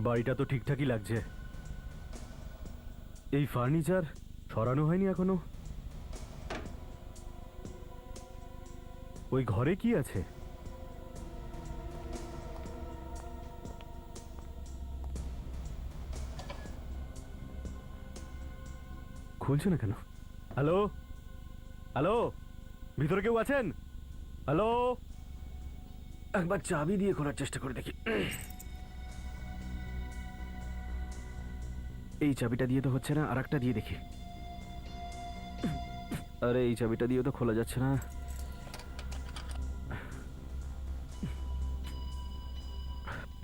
বাড়িটা তো ঠিকঠাকই লাগছে। এই ফার্নিচার সরানো হয়নি এখনো। ওই ঘরে কি আছে? খুলছে না কেন? হ্যালো হ্যালো, ভিতরে কেউ আছেন? হ্যালো, একবার চাবি দিয়ে খোলার চেষ্টা করে দেখি। এই চাবিটা দিয়ে তো হচ্ছে না, আর একটা দিয়ে দেখি। আরে এই চাবিটা দিয়ে তো খোলা যাচ্ছে না।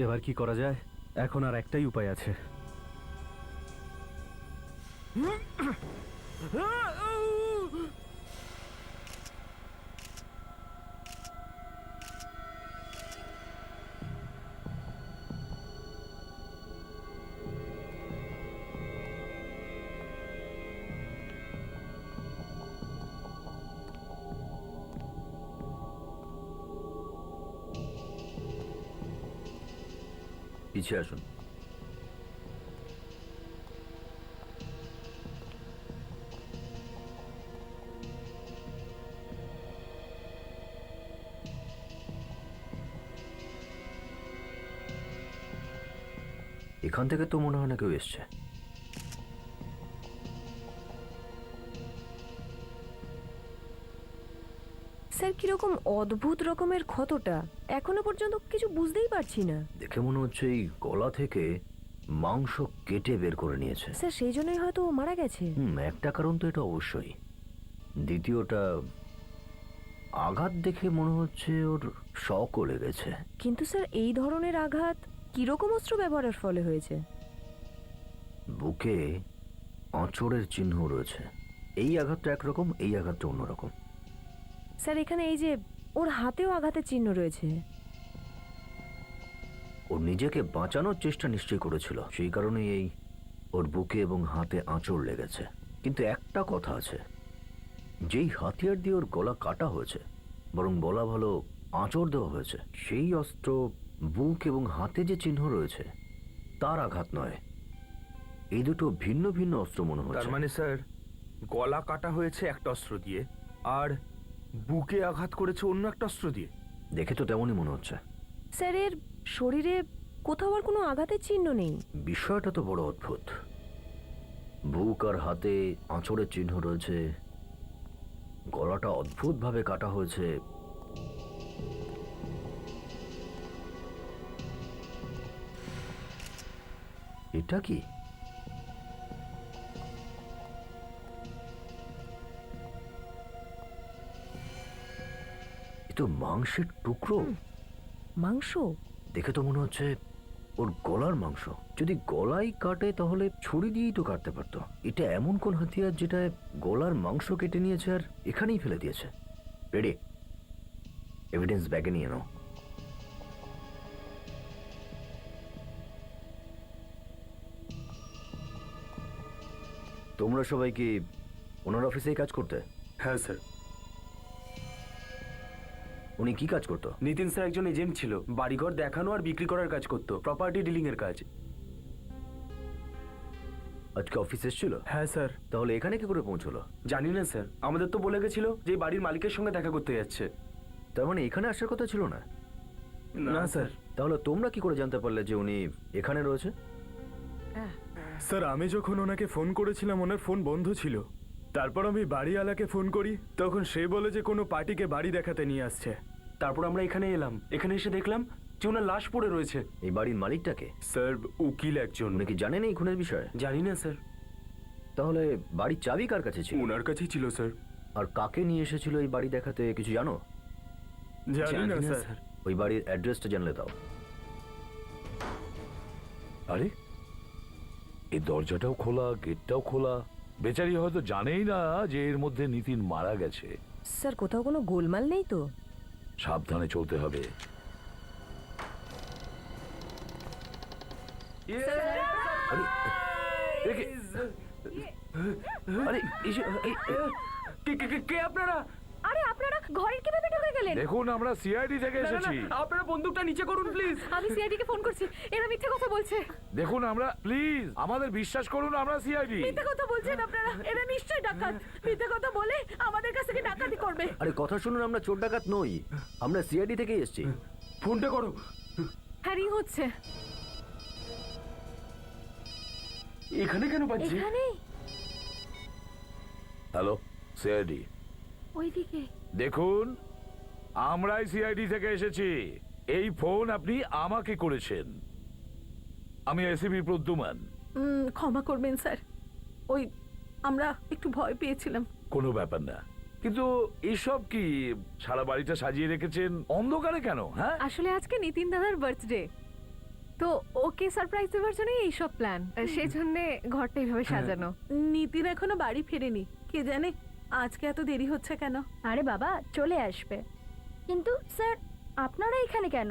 এবার কি করা যায়? এখন আর একটাই উপায় আছে। পিছিয়ে আসুন। এখান থেকে তো মনে হয় না কেউ এসছে। স্যার, কিরকম অদ্ভুত রকমের ক্ষতটা, এখনো পর্যন্ত কিছু বুঝতেই পারছি না। দেখে মনে হচ্ছে এই গলা থেকে মাংস কেটে বের করে নিয়েছে। স্যার, সেই জন্যই হয়তো ও মারা গেছে। একটা কারণ তো এটা অবশ্যই। দ্বিতীয়টা, আঘাত দেখে মনে হচ্ছে ওর শকও লেগেছে। কিন্তু স্যার, এই ধরনের আঘাত কিরকম অস্ত্র ব্যবহারের ফলে হয়েছে? বুকে আঁচড়ের চিহ্ন রয়েছে। এই আঘাতটা একরকম, এই আঘাতটা অন্যরকম। স্যার, এখানে এই যে ওর হাতেও আঘাতের চিহ্ন রয়েছে। ও নিজেকে বাঁচানোর চেষ্টা নিশ্চয়ই করেছিল, সেই কারণেই এই ওর বুকে এবং হাতে আঁচড় লেগেছে। কিন্তু একটা কথা আছে, যেই হাতিয়ার দিয়ে ওর গলা কাটা হয়েছে, বরং বলা ভালো আঁচড় দেওয়া হয়েছে, সেই অস্ত্র বুক এবং হাতে যে চিহ্ন রয়েছে তার আঘাত নয়। এই দুটো ভিন্ন ভিন্ন অস্ত্র মনে হচ্ছে। তার মানে স্যার, গলা কাটা হয়েছে একটা অস্ত্র দিয়ে, আর বুকে আঘাত করেছে অন্য একটা অস্ত্র দিয়ে। দেখে তো তেমনই মনে হচ্ছে। স্যার, এর শরীরে কোথাও আর কোনো আঘাতের চিহ্ন নেই। বিষয়টা তো বড় অদ্ভুত। বুক আর হাতে আঁচড়ের চিহ্ন রয়েছে, গলাটা অদ্ভুতভাবে কাটা হয়েছে। এটা কি? এ তো মাংসের টুকরো। মাংস? দেখে তো মনে হচ্ছে ওর গলার মাংস। যদি গলাই কাটে তাহলে ছুরি দিয়েই তো কাটতে পারতো। এটা এমন কোন হাতিয়ার যেটা গলার মাংস কেটে নিয়েছে আর এখানেই ফেলে দিয়েছে? রেডি, এভিডেন্স ব্যাগে নিয়ে নাও। তোমরা সবাই কি ওনার অফিসেই কাজ করতে? হ্যাঁ স্যার। উনি কি কাজ করতো? নিতিন স্যার একজন এজেন্ট ছিল, বাড়িঘর দেখানো আর বিক্রি করার কাজ করতো, প্রপার্টি ডিলিং এর কাজ। আজকে অফিস এসেছিল? হ্যাঁ স্যার। তাহলে এখানে কি করে পৌঁছলো? জানি না স্যার, আমাদের তো বলে গেছিল যে এই বাড়ির মালিকের সঙ্গে দেখা করতে যাচ্ছে। তার মানে এখানে আসার কথা ছিল না? না স্যার। তাহলে তোমরা কি করে জানতে পারলে যে উনি এখানে রয়েছে? স্যার, আমি যখন ওনাকে ফোন করেছিলাম ওনার ফোন বন্ধ ছিল। তারপর আমি বাড়িওয়ালাকে ফোন করি, তখন সে বলে যে কোনো পার্টিকে বাড়ি দেখাতে নিয়ে আসছে। তারপর আমরা এখানে এলাম, এখানে এসে দেখলাম যে ওনার লাশ পড়ে রয়েছে। এই বাড়ির মালিকটাকে? স্যার, উকিল একজন। উনি কি জানেন এই খুনের বিষয়ে? জানি না স্যার। তাহলে বাড়ির চাবি কার কাছে ছিল? ওনার কাছেই ছিল স্যার। আর কাকে নিয়ে এসেছিল এই বাড়ি দেখাতে কিছু জানো? জানি না স্যার। ওই বাড়ির অ্যাড্রেসটা জানলে দাও। আরে, এই দরজাটাও খোলা, গেটটাও খোলা। বেচারি হয়তো জানেই না যে এর মধ্যে নিতিন মারা গেছে। স্যার, কোথাও কোনো গোলমাল নেই তো? সাবধানে চলতে হবে। আরে, কে আপনারা? আরে আপনারা ঘরে কিভাবে ঢুকে গেলেন? দেখুন আমরা সিআইডি থেকে না, না, না, এসেছি। আপনারা বন্দুকটা নিচে করুন প্লিজ। আমি সিআইডি কে ফোন করছি, এরা মিথ্যে কথা বলছে। দেখুন আমরা প্লিজ আমাদের বিশ্বাস করুন, আমরা সিআইডি। মিথ্যে কথা বলছেন আপনারা, এরা নিশ্চয়ই ডাকাত। মিথ্যে কথা বলে আমাদের কাছ থেকে ডাকাতি করবে। আরে কথা শুনুন, আমরা চোর ডাকাত নই, আমরা সিআইডি থেকেই এসেছি। ফোনটা করো। হ্যাঁ, রিং হচ্ছে। এখানে কেন বাজছে? এখানে হ্যালো সিআইডি। ওইদিকে। দেখুন আমরাই সিআইডি থেকে এসেছি। এই ফোন আপনি আমাকে করেছেন। আমি এসিপি প্রদ্যুমান। ক্ষমা করবেন স্যার, ওই আমরা একটু ভয় পেয়েছিলাম। কোনো ব্যাপার না, কিন্তু এসব কি সারা বাড়িটা সাজিয়ে রেখেছেন অন্ধকারে কেন? হ্যাঁ, আসলে আজকে নিতিন দাদার বার্থডে, তো ওকে সারপ্রাইজ দেওয়ার জন্যই এইসব প্ল্যান। সেই জন্য ঘরটা এইভাবে সাজানো। নিতিন এখনো বাড়ি ফেরেনি, কে জানে আজকে এত দেরি হচ্ছে কেন। আরে বাবা চলে আসবে। কিন্তু স্যার আপনারা এখানে কেন?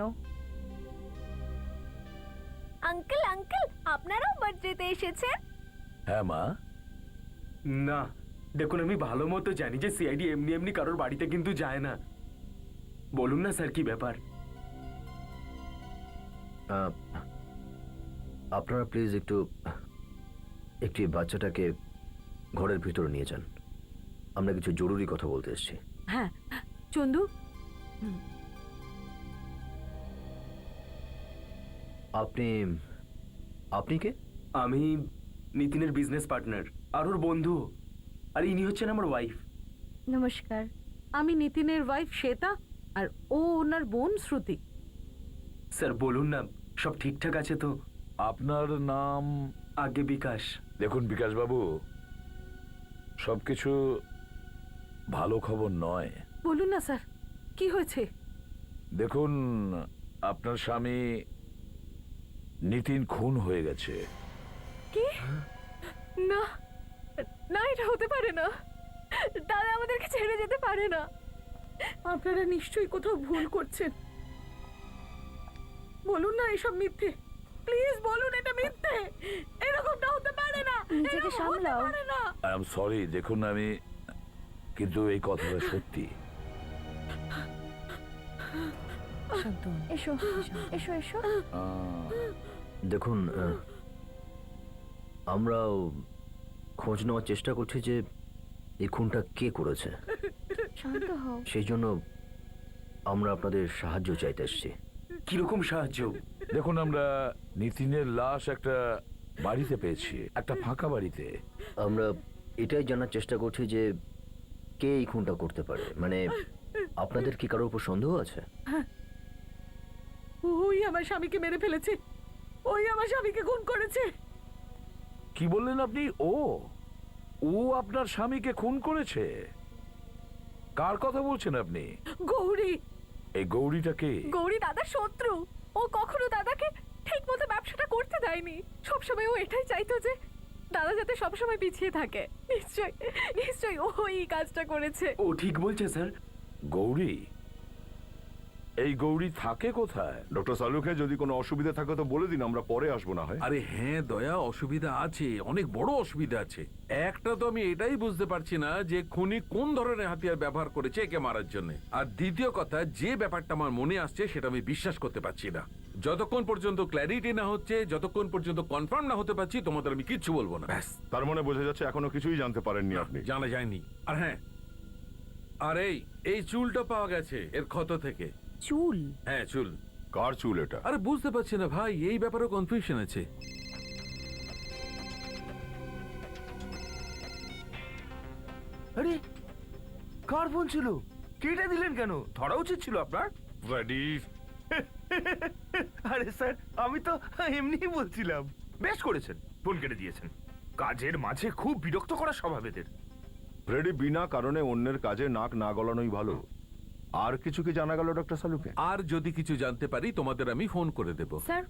আঙ্কেল আঙ্কেল, আপনারাও বার্থডেতে এসেছেন? হ্যাঁ মা। না, দেখুন আমি ভালো মতো জানি যে সিআইডি এমনি এমনি কারোর বাড়িতে কিন্তু যায় না। বলুন না স্যার কি ব্যাপার? আপনারা প্লিজ একটি বাচ্চাটাকে ঘরের ভিতরে নিয়ে যান, আমরা কিছু জরুরি কথা বলতে এসেছি। হ্যাঁ চন্দু, আপনি কে? আমি নিতিনের বিজনেস পার্টনার আর ওর বন্ধু, আর ইনি হচ্ছেন আমার ওয়াইফ। নমস্কার। আমি নিতিনের ওয়াইফ শ্বেতা, আর ও ওনার বোন শ্রুতি। স্যার বলুন না, সব ঠিকঠাক আছে তো? আপনার নাম? আগে বিকাশ। দেখুন বিকাশ বাবু, সবকিছু ভালো খবর নয়। বলুন না স্যার, কি হয়েছে? দেখুন আপনার স্বামী নিতিন খুন হয়ে গেছে। কি? না না, এটা হতে পারে না। দাদা আমাদেরকে ছেড়ে যেতে পারে না। আপনারা নিশ্চয়ই কোথাও ভুল করছেন। বলুন না এসব মিথ্যে, প্লিজ বলুন এটা মিথ্যে। এরকমটা হতে পারে না, নিজেকে এরকম হতে সামলাও। পারে না। আই এম সরি, দেখুন আমি, কিন্তু এই কথাটা সত্যি। এসো এসো এসো। দেখুন, আমরাও খোঁজ নেওয়ার চেষ্টা করছি যে এই খুনটা কে করেছে। শান্ত হও। সেই জন্য আমরা আপনাদের সাহায্য চাইতে এসেছি। কিরকম সাহায্য? দেখুন আমরা নিতিনের লাশ একটা বাড়িতে পেয়েছি, একটা ফাঁকা বাড়িতে। আমরা এটাই জানার চেষ্টা করছি যে কে এই খুনটা করতে পারে। মানে আপনাদের কি কারোর উপর সন্দেহ আছে? ওই আমার স্বামীকে মেরে ফেলেছে, ওই আমার স্বামীকে খুন করেছে। কি বললেন আপনি? ও ও আপনার স্বামীকে খুন করেছে? কার কথা বলছেন আপনি? গৌরী। এই গৌরীটা কে? গৌরী দাদার শত্রু। ও কখনো দাদাকে ঠিক মতো ব্যবসাটা করতে দেয়নি। সবসময় ও এটাই চাইতো যে দাদা যাতে সবসময় পিছিয়ে থাকে। নিশ্চয় নিশ্চয় ও এই কাজটা করেছে। ও ঠিক বলছে স্যার। গৌরী? এই গৌরী থাকে কোথায়? ডক্টর সালুকে যদি কোনো অসুবিধা থাকে তো বলে দিন, আমরা পরে আসবো না হয়। আরে হ্যাঁ দয়া, অসুবিধা আছে, অনেক বড় অসুবিধা আছে। একটা তো আমি এটাই বুঝতে পারছি না যে খুনি কোন ধরনের হাতিয়ার ব্যবহার করেছে একে মারার জন্য। আর দ্বিতীয় কথা, যে ব্যাপারটা আমার মনে আসছে সেটা আমি বিশ্বাস করতে পারছি না। যতক্ষণ পর্যন্ত ক্ল্যারিটি না হচ্ছে, যতক্ষণ পর্যন্ত কনফার্ম না হতে পারছি, তোমাদের আমি কিচ্ছু বলবো না। ব্যাস, তার মানে বোঝা যাচ্ছে এখনো কিছুই জানতে পারেননি আপনি। জানা যায়নি। আর হ্যাঁ, আর এই চুলটা পাওয়া গেছে এর ক্ষত থেকে। চুল? হ্যাঁ চুল। কার চুল এটা? আরে বুঝতে পারছি না ভাই, এই ব্যাপারে কনফিউশন আছে। আরে কার ফোন ছিল? কেটে দিলেন কেন? ধরা উচিত ছিল আপনার। আরে স্যার, আমি তো এমনিই বলছিলাম। বেশ করেছেন, ফোন কেটে দিয়েছেন। কাজের মাঝে খুব বিরক্ত করা স্বভাব এদের। ফ্রেডি, বিনা কারণে অন্যের কাজে নাক না গলানোই ভালো। আর কিছু কি জানা গেল ডক্টর সালুকে? আর যদি কিছু জানতে পারি তোমাদের আমি ফোন করে দেব। স্যার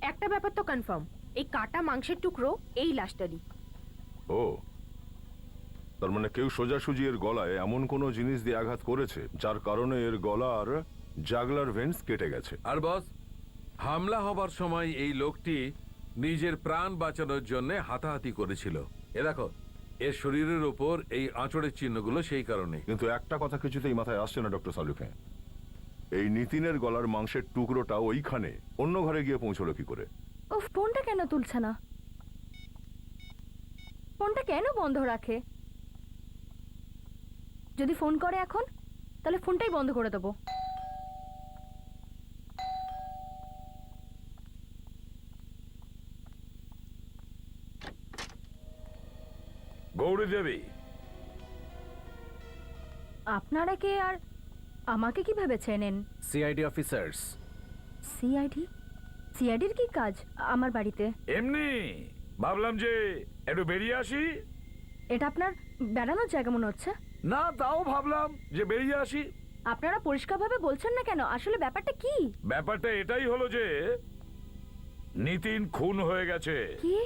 একটা ব্যাপার তো কনফার্ম, এই কাটা মাংসের টুকরো এই লাশটারই। ও, তার মানে কেউ সোজাসুজি এর গলায় এমন কোনো জিনিস দিয়ে আঘাত করেছে যার কারণে এর গলার জাগলার ভেন্স কেটে গেছে। আর বস, হামলা হবার সময় এই লোকটি নিজের প্রাণ বাঁচানোর জন্য হাতাহাতি করেছিল। এ দেখো, এর শরীরের ওপর এই আঁচড়ের চিহ্নগুলো সেই কারণে। কিন্তু একটা কথা কিছুতেই মাথায় আসছে না ডক্টর সালুকে, এই নিতিনের গলার মাংসের টুকরোটা ওইখানে অন্য ঘরে গিয়ে পৌঁছলো কি করে? ও ফোনটা কেন তুলছে না? ফোনটা কেন বন্ধ রাখে? যদি ফোন করে এখন, তাহলে ফোনটাই বন্ধ করে দেবো। গৌরী দেবী, আপনারা কে আর আমাকে কিভাবে চেনেন? CID officers. সিআইডি? সিআইডির কি কাজ আমার বাড়িতে? এমনি ভাবলাম যে একটু বেরিয়ে আসি। এটা আপনার বেড়ানোর জায়গা মনে হচ্ছে। না, তাও ভাবলাম যে বেরিয়ে আসি। আপনারা পরিষ্কারভাবে বলছেন না কেন? আসলে ব্যাপারটা কি? ব্যাপারটা এটাই হলো যে নিতিন খুন হয়ে গেছে। কি?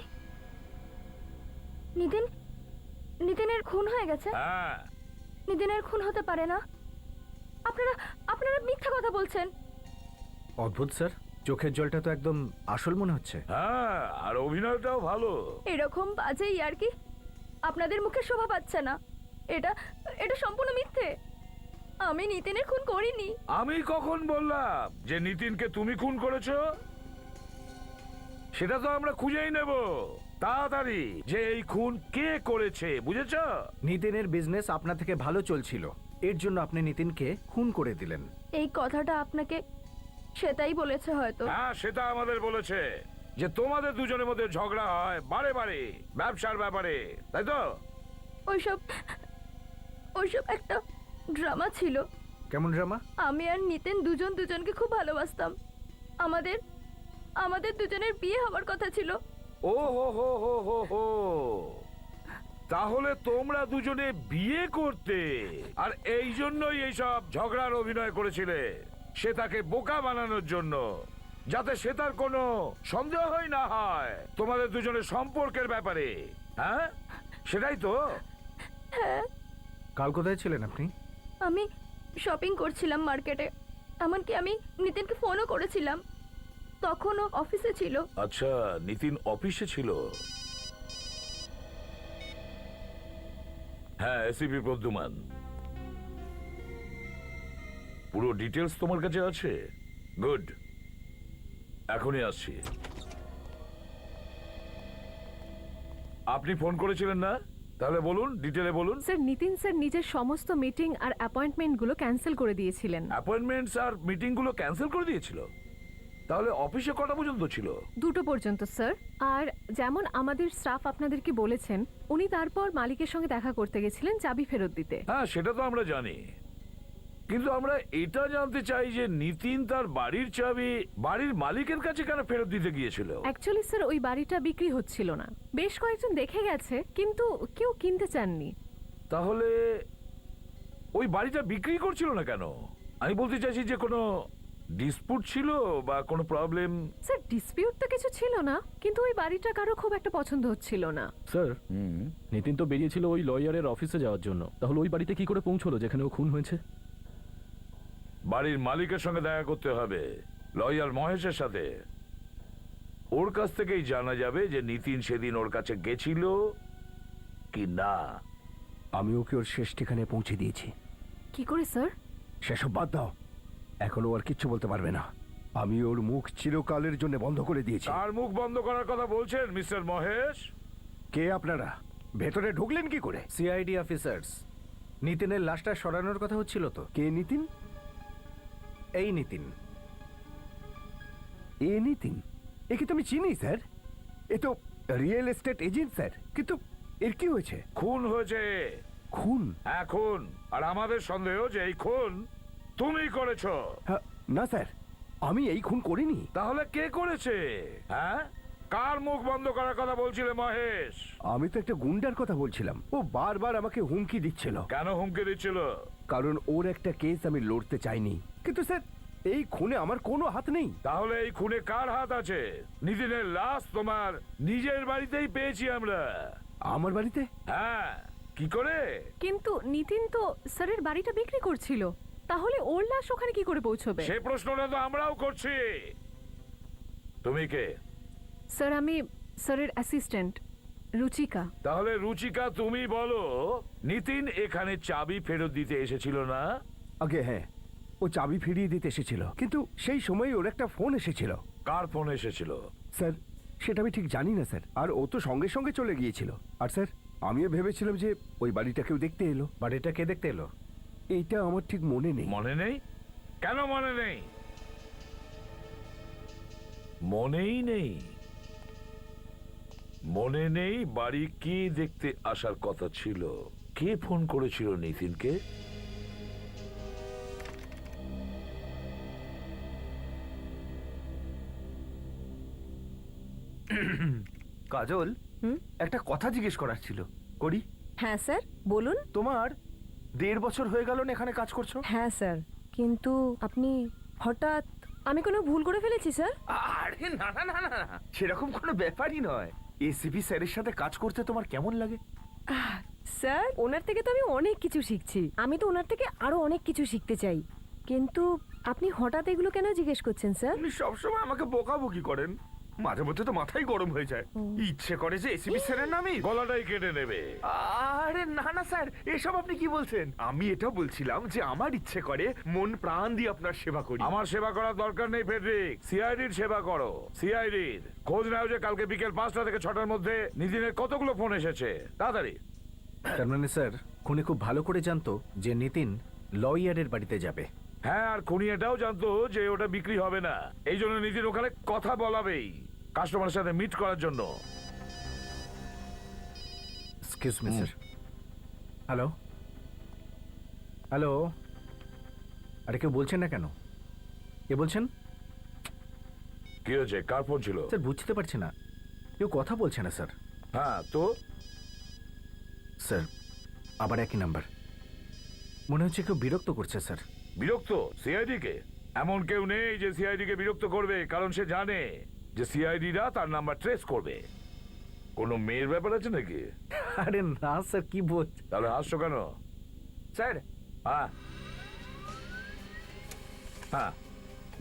নিতিনের খুন হয়ে গেছে? হ্যাঁ। নিতিনের খুন হতে পারে না। আপনারা আপনারা মিথ্যা কথা বলছেন। অদ্ভুত স্যার, চোখের জলটা তো একদম আসল মনে হচ্ছে। হ্যাঁ, আর অভিনয়টাও ভালো। এরকম বাজে আর কি আপনাদের মুখে শোভা পাচ্ছে না। এটা এটা সম্পূর্ণ মিথ্যে। আমি নিতিনের খুন করিনি। আমি কখন বললাম যে নিতিনকে তুমি খুন করেছো? সেটা তো আমরা খুঁজেই নেব তাড়াতাড়ি, যে এই খুন কে করেছে, বুঝেছো? নিতিনের বিজনেস আপনার থেকে ভালো চলছিল, এর জন্য আপনি নিতিনকে খুন করে দিলেন। এই কথাটা আপনাকে সেটাই বলেছে হয়তো। হ্যাঁ, সেটা আমাদের বলেছে যে তোমাদের দুজনের মধ্যে ঝগড়া হয় বারে বারে ব্যবসার ব্যাপারে, তাই তো? ওইসব একটা ড্রামা ছিল। কেমন ড্রামা? আমি আর নিতিন দুজনকে খুব ভালোবাসতাম। আমাদের দুজনের বিয়ে হওয়ার কথা ছিল। ও হো হো হো হো হো, তাহলে তোমরা দুজনে বিয়ে করতে, আর এই জন্যই এইসব ঝগড়ার অভিনয় করেছিলে সে তাকে বোকা বানানোর জন্য, যাতে সে তার কোনো সন্দেহই না হয় তোমাদের দুজনের সম্পর্কের ব্যাপারে। হ্যাঁ, সেটাই তো। হ্যাঁ। কাল কোথায় ছিলেন আপনি? আমি শপিং করছিলাম মার্কেটে। এমনকি আমি নিতিনকে ফোনও করেছিলাম, তখন ও অফিসে ছিল। আচ্ছা, নিতিন অফিসে ছিল। হ্যাঁ, এসিপি প্রদ্যুমান, পুরো ডিটেলস তোমার কাছে আছে? গুড, এখনই আসছি। আপনি ফোন করেছিলেন না? তাহলে বলুন, ডিটেলে বলুন। স্যার, নিতিন স্যার নিজের সমস্ত মিটিং আর অ্যাপয়েন্টমেন্টগুলো ক্যান্সেল করে দিয়েছিলেন। অ্যাপয়েন্টমেন্টস আর মিটিংগুলো ক্যান্সেল করে দিয়েছিল? তাহলে অফিসে কটা পর্যন্ত ছিল? 2টো পর্যন্ত স্যার। আর যেমন আমাদের স্টাফ আপনাদেরকে বলেছেন, উনি তারপর মালিকের সঙ্গে দেখা করতে গেছিলেন চাবি ফেরত দিতে। হ্যাঁ, সেটা তো আমরা জানি, কিন্তু আমরা এটা জানতে চাই যে নিতিন তার বাড়ির চাবি বাড়ির মালিকের কাছে কেন ফেরত দিতে গিয়েছিল? অ্যাকচুয়ালি স্যার, ওই বাড়িটা বিক্রি হচ্ছিল না। বেশ কয়েকজন দেখে গেছে, কিন্তু কেউ কিনতে চাননি। তাহলে ওই বাড়িটা বিক্রি করছিল না কেন? আমি বলতে চাইছি যে কোনো ডিসপুট ছিল বা কোনো প্রবলেম? স্যার, ডিসপিউট তো কিছু ছিল না, কিন্তু ওই বাড়িটা কারো খুব একটা পছন্দ হচ্ছিল না। স্যার, নিতিন তো বেরিয়েছিল ওই লয়ারের অফিসে যাওয়ার জন্য, তাহলে ওই বাড়িতে কি করে পৌঁছলো যেখানে ও খুন হয়েছে? বাড়ির মালিকের সঙ্গে দেখা করতে হবে, লয়ার মহেশের সাথে। ওর কাছ থেকেই জানা যাবে যে নিতিন সেদিন ওর কাছে গেছিল কি না। আমি ওকে ওর শেষ ঠিকানে পৌঁছে দিয়েছি। কি করে স্যার? সেসব বাদ দাও, এখন ও আর কিচ্ছু বলতে পারবে না। আমি ওর মুখ চিরকালের জন্য বন্ধ করে দিয়েছি। কার মুখ বন্ধ করার কথা বলছেন মিস্টার মহেশ? কে আপনারা? ভেতরে ঢুকলেন কি করে? CID officers. নিতিনের লাশটা সরানোর কথা হচ্ছিল তো। কে নিতিন? এই নিতিন। এ নিতিন? একে তো আমি চিনি স্যার, এ তো রিয়েল এস্টেট এজেন্ট স্যার। কিন্তু এর কি হয়েছে? খুন হয়েছে। খুন? হ্যাঁ, খুন। আর আমাদের সন্দেহ যে এই খুন তুমি করেছো। হ্যাঁ, না স্যার, আমি এই খুন করিনি। তাহলে কে করেছে? হ্যাঁ, কার মুখ বন্ধ করার কথা বলছিলে মহেশ? আমি তো একটা গুন্ডার কথা বলছিলাম। ও বারবার আমাকে হুমকি দিচ্ছিল। কেন হুমকি দিচ্ছিল? কারণ ওর একটা কেস আমি লড়তে চাইনি। কিন্তু স্যার, এই খুনে আমার কোনো হাত নেই। তাহলে এই খুনে কার হাত আছে? নিতিনের লাশ তোমার নিজের বাড়িতেই পেয়েছি আমরা। আমার বাড়িতে? হ্যাঁ, কি করে? কিন্তু নিতিন তো স্যারের বাড়িটা বিক্রি করছিল, তাহলে ওর লাশ ওখানে কি করে পৌঁছবে? সে প্রশ্নটা তো আমরাও করছি। তুমি কে? স্যার, আমি স্যারের অ্যাসিস্ট্যান্ট। রুচিকা। তাহলে রুচিকা তুমি বলো, নিতিন এখানে চাবি ফেরত দিতে এসেছিল না? আগে হ্যাঁ, ও চাবি ফিরিয়ে দিতে এসেছিল, কিন্তু সেই সময় ওর একটা ফোন এসেছিল। কার ফোন এসেছিল? স্যার সেটা আমি ঠিক জানি না স্যার, আর ও তো সঙ্গে সঙ্গে চলে গিয়েছিল। আর স্যার আমিও ভেবেছিলাম যে ওই বাড়িটা কেউ দেখতে এলো। বাড়িটা কে দেখতে এলো এইটা আমার ঠিক মনে নেই। মনে নেই? কেন মনে নেই? মনেই নেই? মনে নেই বাড়ি কি দেখতে আসার কথা ছিল? কে ফোন করেছিল নিতিনকে? কাজল, একটা কথা জিজ্ঞেস করার ছিল, করি? হ্যাঁ স্যার বলুন। তোমার 1.5 বছর হয়ে গেল না এখানে কাজ করছো? হ্যাঁ স্যার, কিন্তু আপনি হঠাৎ, আমি কোনো ভুল করে ফেলেছি স্যার? আরে না না না না না, সেরকম কোনো ব্যাপারই নয়। এসিপি স্যারের সাথে কাজ করতে তোমার কেমন লাগে? স্যার ওনার থেকে তো আমি অনেক কিছু শিখছি, আমি তো ওনার থেকে আরো অনেক কিছু শিখতে চাই, কিন্তু আপনি হঠাৎ এগুলো কেন জিজ্ঞেস করছেন স্যার? উনি সবসময় আমাকে বকাবকি করেন, মাঝে মধ্যে তো মাথাই গরম হয়ে যায়। ইচ্ছে করে যে এসিপি স্যারের নামই গলাটাই কেটে নেবে। আরে না না স্যার, এসব আপনি কি বলছেন? আমি এটা বলছিলাম যে আমার ইচ্ছে করে মন প্রাণ দিয়ে আপনার সেবা করি। আমার সেবা করার দরকার নেই ফেডরিক, সিআইডির সেবা করো। সিআইডির খোঁজ নাও যে কালকে বিকেল 5টা থেকে 6টার মধ্যে নিতিনের কতগুলো ফোন এসেছে, তাড়াতাড়ি। তার মানে স্যার খুনি খুব ভালো করে জানতো যে নিতিন লয়ারের বাড়িতে যাবে। হ্যাঁ, আর খুনি এটাও জানতো যে ওটা বিক্রি হবে না, এই জন্য নিতিন ওখানে কথা বলাবেই কাস্টমারের সাথে মিট করার জন্য। Excuse me sir. Hello hello, আরে কেউ বলছেন না কেন? কে বলছেন? কি হয়েছে, কার ফোন ছিল? স্যার বুঝতে পারছি না, কেউ কথা বলছে না স্যার। হ্যাঁ তো স্যার আবার একই নাম্বার, মনে হচ্ছে কেউ বিরক্ত করছে স্যার। বিরক্ত? সিআইডি কে? এমন কেউ নেই যে সিআইডি কে বিরক্ত করবে, কারণ সে জানে যে সিআইডিরা তার নাম্বার ট্রেস করবে। কোনো মেয়ের ব্যাপার আছে নাকি? আরে না স্যার, কি বল। তাহলে হাসছো কেন? স্যার, হ্যাঁ হ্যাঁ,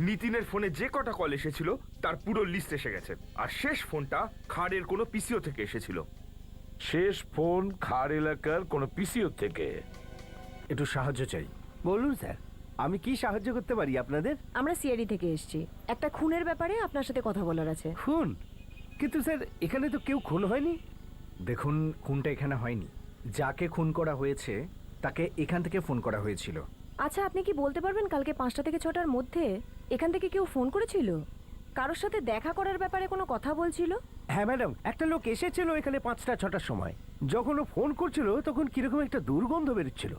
নিতিনের ফোনে যে কটা কল এসেছিল তার পুরো লিস্ট এসে গেছে, আর শেষ ফোনটা খাড়ের কোনো পিসিও থেকে এসেছিল। শেষ ফোন খার এলাকার কোনো পিসিও থেকে? একটু সাহায্য চাই। বলুন স্যার, আমি কি সাহায্য করতে পারি আপনাদের? আমরা সিআইডি থেকে এসেছি, একটা খুনের ব্যাপারে আপনার সাথে কথা বলার আছে। খুন? কিন্তু স্যার এখানে তো কেউ খুন হয়নি। দেখুন, খুনটা এখানে হয়নি, যাকে খুন করা হয়েছে তাকে এখান থেকে ফোন করা হয়েছিল। আচ্ছা আপনি কি বলতে পারবেন কালকে 5টা থেকে 6টার মধ্যে এখান থেকে কেউ ফোন করেছিল? কারোর সাথে দেখা করার ব্যাপারে কোনো কথা বলছিল? হ্যাঁ ম্যাডাম, একটা লোক এসেছিল এখানে 5টা 6টার সময়। যখন ও ফোন করছিল তখন কিরকম একটা দুর্গন্ধ বেরোচ্ছিল।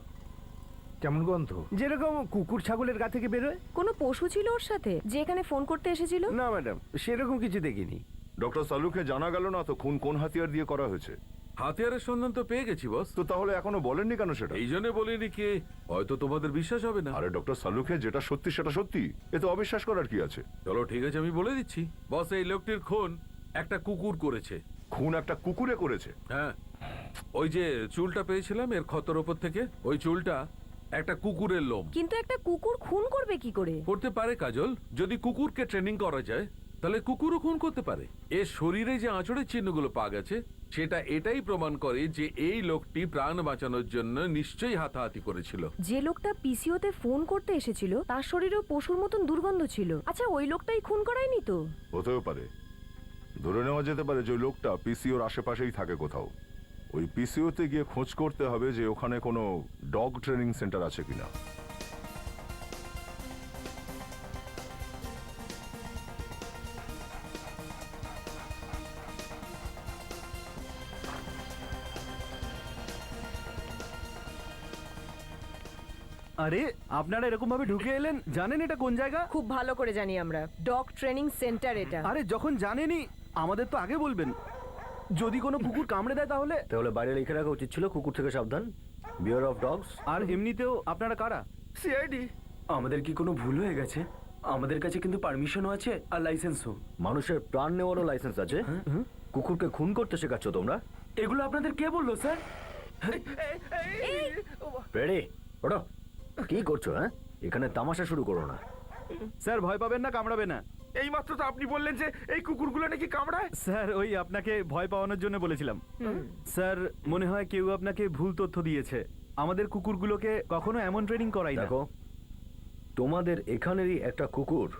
কেমন গন্ধ? যেরকম কুকুর ছাগলের গা থেকে বেরোয়। কোনো পশু ছিল ওর সাথে যে এখানে ফোন করতে এসেছিল? না ম্যাডাম, সেরকম কিছু দেখিনি। ডক্টর সালুকে জানা গেল না তো খুন কোন হাতিয়ার দিয়ে করা হয়েছে। হাতিয়ারের সন্ধান তো পেয়ে গেছি বস। তো তাহলে এখনো বলেননি কেন সেটা? এই জন্য বলিনি কি, হয়তো তোমাদের বিশ্বাস হবে না। আরে ডক্টর সালুকে যেটা সত্যি সেটা সত্যি, এতে অবিশ্বাস করার কি আছে? চলো ঠিক আছে, আমি বলে দিচ্ছি বস, এই লোকটির খুন একটা কুকুর করেছে। খুন একটা কুকুরে করেছে? হ্যাঁ, ওই যে চুলটা পেয়েছিলাম এর ক্ষতর ওপর থেকে, ওই চুলটা একটা কুকুরের লোম। কিন্তু একটা কুকুর খুন করবে কি করে? করতে পারে কাজল, যদি কুকুরকে ট্রেনিং করা যায় তাহলে কুকুরও খুন করতে পারে। এর শরীরে যে আঁচড়ের চিহ্নগুলো পাওয়া গেছে সেটা এটাই প্রমাণ করে যে এই লোকটি প্রাণ বাঁচানোর জন্য নিশ্চয়ই হাতাহাতি করেছিল। যে লোকটা পিসিওতে ফোন করতে এসেছিল তার শরীরেও পশুর মতন দুর্গন্ধ ছিল। আচ্ছা ওই লোকটাই খুন করায়নি তো? হতেও পারে, ধরে নেওয়া যেতে পারে যে ওই লোকটা পিসিওর আশেপাশেই থাকে কোথাও। ওই পিসিওতে গিয়ে খোঁজ করতে হবে যে ওখানে কোনো ডগ ট্রেনিং সেন্টার আছে কিনা। আরে আপনারা এরকম ভাবে ঢুকে এলেন, জানেন এটা কোন জায়গা? খুব ভালো করে জানি আমরা, ডগ ট্রেনিং সেন্টার এটা। আরে যখন জানেনই আমাদের তো আগে বলবেন, যদি কোনো কুকুর কামড়ে দেয় তাহলে? তাহলে বাইরে লিখে রাখা উচিত ছিল কুকুর থেকে সাবধান, বিয়ার অফ ডগস। আর এমনিতেও আপনারা কারা? সিআইডি। আমাদের কি কোনো ভুল হয়ে গেছে? আমাদের কাছে কিন্তু পারমিশনও আছে আর লাইসেন্সও। মানুষের প্রাণ নেওয়ারও লাইসেন্স আছে। কুকুরকে খুন করতে শেখাচ্ছ তোমরা? এগুলো আপনাদের কে বললো স্যার? রেডি, ওঠো। কি করছো? হ্যাঁ, এখানে তামাশা শুরু করো না। স্যার ভয় পাবেন না, কামড়াবে না। এই মাত্র তো আপনি বললেন যে এই কুকুরগুলো নাকি কামড়ায়। স্যার ওই আপনাকে ভয় পাওয়ানোর জন্য বলেছিলাম। স্যার মনে হয় কেউ আপনাকে ভুল তথ্য দিয়েছে। আমাদের কুকুরগুলোকে কখনো এমন ট্রেনিং করাই না। দেখো, তোমাদের এখানেরই একটা কুকুর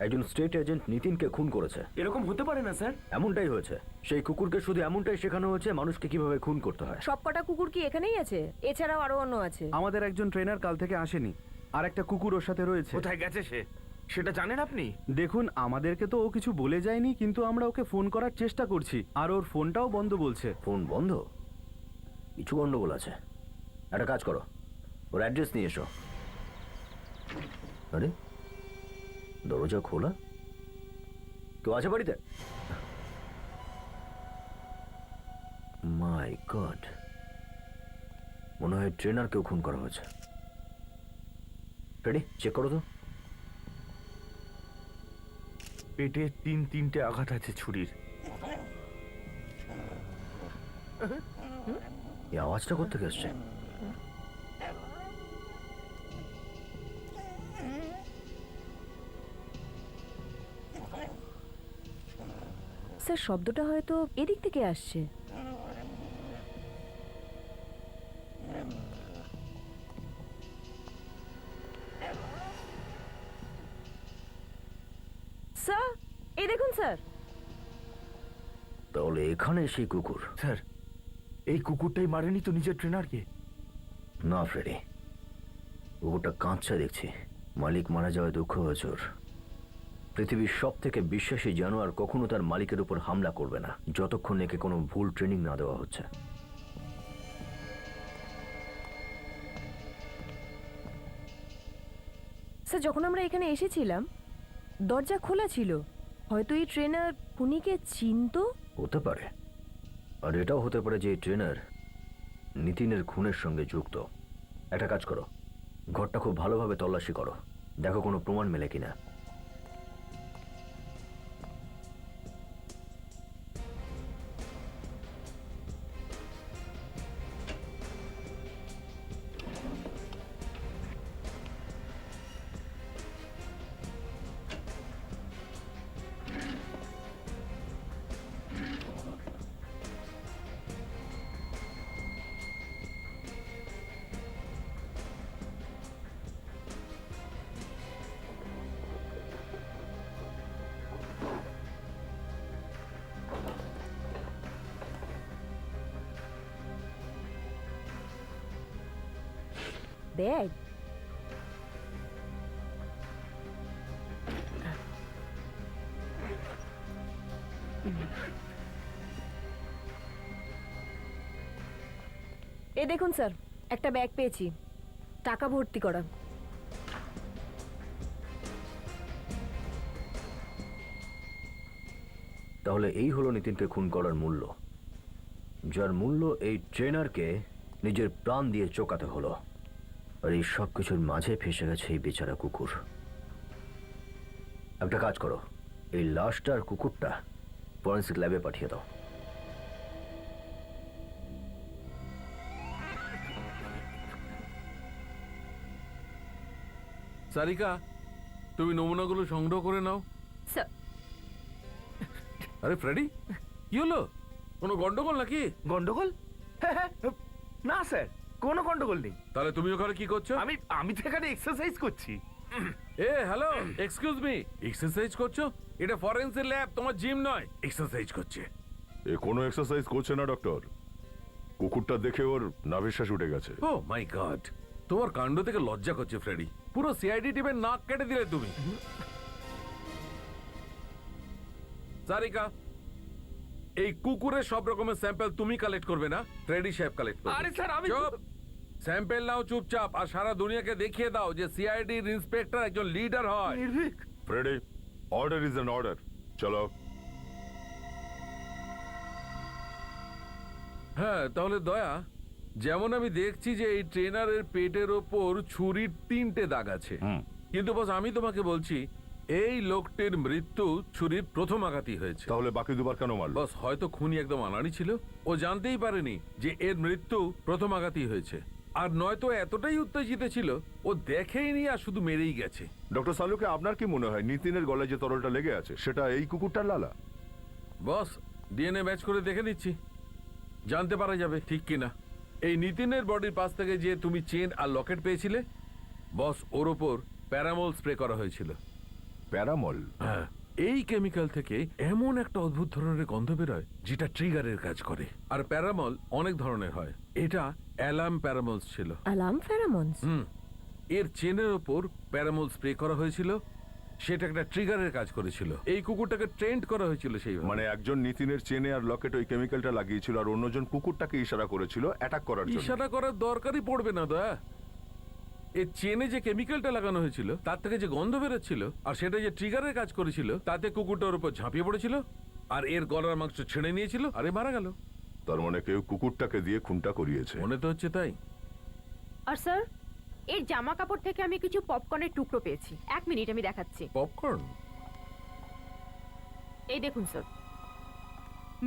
একজন স্টেট এজেন্ট নিতিনকে খুন করেছে। এরকম হতে পারে না স্যার। এমনটাই হয়েছে। সেই কুকুরকে শুধু এমনটাই শেখানো হয়েছে মানুষকে কিভাবে খুন করতে হয়। সবকটা কুকুর কি এখানেই আছে? এছাড়াও আরো অন্য আছে? আমাদের একজন ট্রেনার কাল থেকে আসেনি, আর একটা কুকুর ওর সাথে রয়েছে। কোথায় গেছে সে সেটা জানেন আপনি? দেখুন, আমাদেরকে তো ও কিছু বলে যায়নি, কিন্তু আমরা ওকে ফোন করার চেষ্টা করছি, আর ওর ফোনটাও বন্ধ বলছে। ফোন বন্ধ? কিছু গন্ডগোল আছে। একটা কাজ করো, ওর অ্যাড্রেস নিয়ে এসো। আরে, দরজা খোলা, কেউ আছে বাড়িতে? মাই গড, মনে হয় ট্রেনারকেও খুন করা হয়েছে। রেডি, চেক করো তো। পেটে তিনটে আঘাত আছে ছুরির। এই আওয়াজটা কোত্থেকে আসছে? স্যার, শব্দটা হয়তো এদিক থেকে আসছে। স্যার, এই দেখুন স্যার। তাহলে এখানে সেই কুকুর? স্যার, এই কুকুরটাই মারেনি তো নিজের ট্রেনারকে? না ফ্রেডি, কুকুরটা কাঁদছে দেখছি। মালিক মারা যাওয়ায় দুঃখ হয়েছে ওর। পৃথিবীর সব থেকে বিশ্বাসী জানোয়ার কখনো তার মালিকের উপর হামলা করবে না যতক্ষণ একে কোনো ভুল ট্রেনিং না দেওয়া হচ্ছে। স্যার, যখন আমরা এখানে এসেছিলাম দরজা খোলা ছিল। হয়তো এই ট্রেনার খুনিকে চিনতো। হতে পারে। আর এটাও হতে পারে যে এই ট্রেনার নিতিনের খুনের সঙ্গে যুক্ত। একটা কাজ করো, ঘরটা খুব ভালোভাবে তল্লাশি করো, দেখো কোনো প্রমাণ মেলে কিনা। ব্যাগ? এই দেখুন স্যার, একটা ব্যাগ পেয়েছি, টাকা ভর্তি করা। তাহলে এই হলো নিতিনকে খুন করার মূল্য, যার মূল্য এই ট্রেনারকে নিজের প্রাণ দিয়ে চোকাতে হলো। আর এই সব কিছুর মাঝে ফেসে গেছে এই বেচারা কুকুর। একটা কাজ করো, এই লাশটা আর কুকুরটা ফরেন্সিক ল্যাবে পাঠিয়ে দাও। সারিকা, তুমি নমুনাগুলো সংগ্রহ করে নাও। স্যার, আরে ফ্রেডি, কি হলো? কোনো গন্ডগোল নাকি? গন্ডগোল? না স্যার, কোনো গন্ডগোল নেই। তাহলে তুমি ওখানে কি করছো? আমি তো এখানে এক্সারসাইজ করছি। এ হ্যালো, এক্সকিউজ মি, এক্সারসাইজ করছো? এটা ফরেন্সিক ল্যাব, তোমার জিম নয়। এক্সারসাইজ করছে। এ কোনো এক্সারসাইজ করছে না ডক্টর। কুকুরটা দেখে ওর নাভিশ্বাস উঠে গেছে। ও মাই গড, তোমার কাণ্ড থেকে লজ্জা করছে ফ্রেডি। পুরো সিআইডি টিমের নাক কেটে দিলে তুমি। সারিকা, এই কুকুরের সব রকমের স্যাম্পল তুমি কালেক্ট করবে না, ফ্রেডি সাহেব কালেক্ট করবে। আরে স্যার, আমি চুপ, স্যাম্পল নাও চুপচাপ, আর সারা দুনিয়াকে দেখিয়ে দাও যে সিআইডির ইন্সপেক্টর একজন লিডার হয়। নির্ভীক। Freddie, order is an order. চলো। হ্যাঁ, তাহলে দয়া, যেমন আমি দেখছি যে এই ট্রেনারের পেটের ওপর ছুরির 3টে দাগ আছে, কিন্তু বস আমি তোমাকে বলছি এই লোকটির মৃত্যু ছুরির প্রথম আঘাতই হয়েছে। তাহলে বাকি দুবার কেন মারলো? বস হয়তো খুনি একদম আনাড়ি ছিল, ও জানতেই পারেনি যে এর মৃত্যু প্রথম আঘাতই হয়েছে। আর নয়তো এতটাই উত্তেজিত ছিল ও দেখেইনি আর শুধু মেরেই গেছে। ডক্টর সালুকে আপনার কি মনে হয় নিতিনের গলায় যে তরলটা লেগে আছে সেটা এই কুকুরটার লালা? বস, ডিএনএ ম্যাচ করে দেখে নিচ্ছি, জানতে পারা যাবে ঠিক কিনা। এই নিতিনের বডির পাশ থেকে যে তুমি চেন আর লকেট পেয়েছিলে, বস ওর ওপর প্যারামল স্প্রে করা হয়েছিল। প্যারামল? হ্যাঁ, এই কেমিক্যাল থেকে এমন একটা অদ্ভুত ধরনের গন্ধ বেরোয় যেটা ট্রিগারের কাজ করে। আর প্যারামল অনেক ধরনের হয়, এটা অ্যালার্ম প্যারামলস ছিল। অ্যালার্ম ফেরামন্স? এর চেনের ওপর প্যারামল স্প্রে করা হয়েছিল, সেটা একটা ট্রিগারের কাজ করেছিল। এই কুকুরটাকে ট্রেন্ড করা হয়েছিল সেইভাবে। মানে একজন নিতিনের চেনে আর লকেট ওই কেমিক্যালটা লাগিয়েছিল আর অন্যজন কুকুরটাকে ইশারা করেছিল অ্যাটাক করার জন্য। ইশারা করার দরকারই পড়বে না দা। এই চেনে যে কেমিক্যালটা লাগানো হয়েছিল তার থেকে যে গন্ধ বেরোচ্ছিল আর সেটা যে ট্রিগারের কাজ করেছিল, তাতে কুকুরটার উপর ঝাঁপিয়ে পড়েছিল আর এর গলার মাংস ছেড়ে নিয়েছিল আর এ মারা গেল। তার মানে কেউ কুকুরটাকে দিয়ে খুনটা করিয়েছে। মনে তো হচ্ছে তাই। আর স্যার, এর জামা কাপড় থেকে আমি কিছু পপকর্নের টুকরো পেয়েছি। 1 মিনিট, আমি দেখাচ্ছি। পপকর্ন? এই দেখুন স্যার,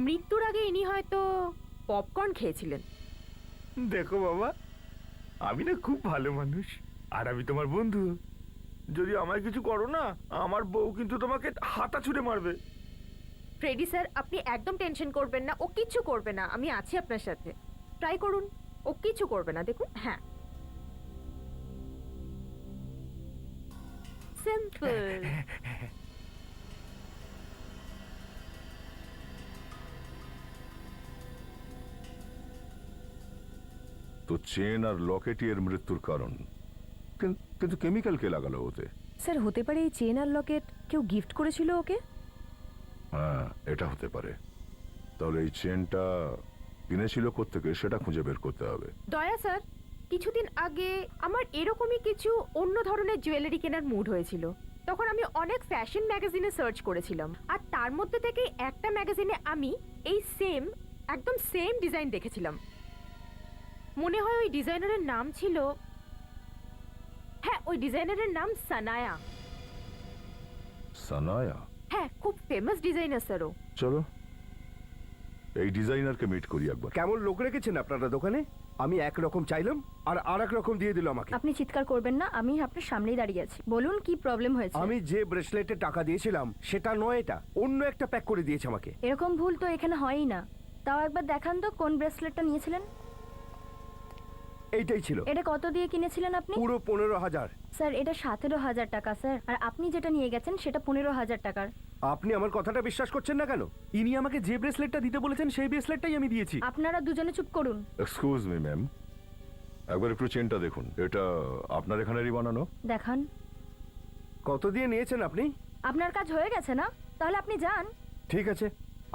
মৃত্যুর আগে ইনি হয়তো পপকর্ন খেয়েছিলেন। দেখো বাবা, আমি না খুব ভালো মানুষ আর আমি তোমার বন্ধু। যদি আমায় কিছু করো না, আমার বউ কিন্তু তোমাকে হাতা ছুঁড়ে মারবে। ফ্রেডি স্যার, আপনি একদম টেনশন করবেন না, ও কিচ্ছু করবে না। আমি আছি আপনার সাথে, ট্রাই করুন, ও কিচ্ছু করবে না। দেখুন, হ্যাঁ, সিম্পল। তো চেন আর লকেটই এর মৃত্যুর কারণ, কিন্তু কেমিক্যাল কে লাগালো ওতে? স্যার, হতে পারে এই চেন আর লকেট কেউ গিফট করেছিল ওকে। হ্যাঁ, এটা হতে পারে। তাহলে এই চেনটা কিনেছিল কোত্থেকে সেটা খুঁজে বের করতে হবে। দয়া স্যার, কিছুদিন আগে আমার এরকমই কিছু অন্য ধরনের জুয়েলারি কেনার মুড হয়েছিল। তখন আমি অনেক ফ্যাশন ম্যাগাজিনে সার্চ করেছিলাম আর তার মধ্যে থেকে একটা ম্যাগাজিনে আমি এই একদম সেম ডিজাইন দেখেছিলাম। মনে হয় ওই ডিজাইনারের নাম ছিল, হ্যাঁ, ওই ডিজাইনারের নাম সানায়া। সানায়া? হ্যাঁ, খুব ফেমাস ডিজাইনার স্যার ও। চলো এই ডিজাইনারকে মিট করি একবার। কেমন লোক রেখেছেন আপনারা দোকানে? আমি একরকম চাইলাম আর এক রকম দিয়ে দিল আমাকে। আপনি চিৎকার করবেন না, আমি আপনার সামনেই দাঁড়িয়ে আছি। বলুন কি প্রবলেম হয়েছে? আমি যে ব্রেসলেটে টাকা দিয়েছিলাম সেটা নয়, এটা অন্য একটা প্যাক করে দিয়েছে আমাকে। এরকম ভুল তো এখানে হয়ই না। তাও একবার দেখান তো কোন ব্রেসলেটটা নিয়েছিলেন। এইটাই ছিল। এটা কত দিয়ে কিনেছিলেন আপনি? পুরো 15,000। স্যার, এটা 17,000 টাকা স্যার। আর আপনি যেটা নিয়ে গেছেন সেটা 15,000 টাকার। আপনি আমার কথাটা বিশ্বাস করছেন না কেন? ইনি আমাকে যে ব্রেসলেটটা দিতে বলেছেন সেই ব্রেসলেটটাই আমি দিয়েছি। আপনারা দুজনে চুপ করুন। এক্সকিউজ মি ম্যাম, একবার একটু চেনটা দেখুন। এটা আপনার এখানেরই বানানো? দেখান। কত দিয়ে নিয়েছেন আপনি? আপনার কাজ হয়ে গেছে না? তাহলে আপনি যান। ঠিক আছে,